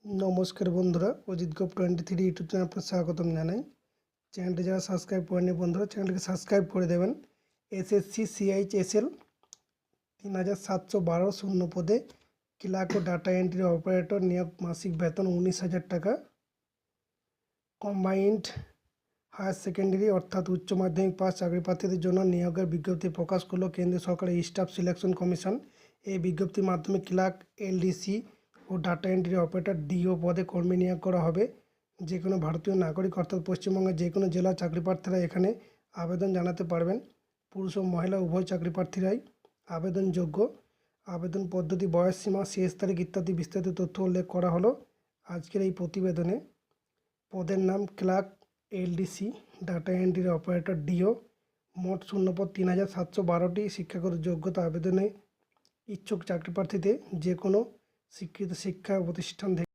নমস্কার বন্ধুরা, অজিত গপ 23 ইউটিউব চ্যানেলে আপনার স্বাগতম জানাই। চ্যানেলটি যারা সাবস্ক্রাইব করেনি বন্ধুরা, চ্যানেলটিকে সাবস্ক্রাইব করে দেবেন। এসএসসি সিএইচএসএল 3712 শূন্য পদে ক্লার্ক ও ডাটা এন্ট্রি অপারেটর নিয়োগ, মাসিক বেতন 19,000 টাকা। কম্বাইন্ড হায়ার সেকেন্ডারি অর্থাৎ উচ্চ মাধ্যমিক পাস চাকরি প্রার্থীদের জন্য নিয়োগের বিজ্ঞপ্তি প্রকাশ করল কেন্দ্রীয় সরকারের স্টাফ সিলেকশন কমিশন। এই বিজ্ঞপ্তির মাধ্যমে ক্লার্ক, এলডিসি ও ডাটা এন্ট্রি অপারেটর ডিও পদে কর্মী নিয়োগ করা হবে। যে কোনো ভারতীয় নাগরিক অর্থাৎ পশ্চিমবঙ্গের যে কোনো জেলার চাকরি প্রার্থীরা এখানে আবেদন জানাতে পারবেন। পুরুষ ও মহিলা উভয় চাকরি প্রার্থীরাই আবেদনযোগ্য। আবেদন পদ্ধতি, বয়সসীমা, শেষ তারিখ ইত্যাদি বিস্তারিত তথ্য উল্লেখ করা হলো আজকের এই প্রতিবেদনে। পদের নাম clerk, LDC, data entry operator D O. মোট শূন্যপদ 3712টি। শিক্ষাগত যোগ্যতা, আবেদনে ইচ্ছুক চাকরি প্রার্থীদের যে কোনো স্বীকৃত শিক্ষা প্রতিষ্ঠান থেকে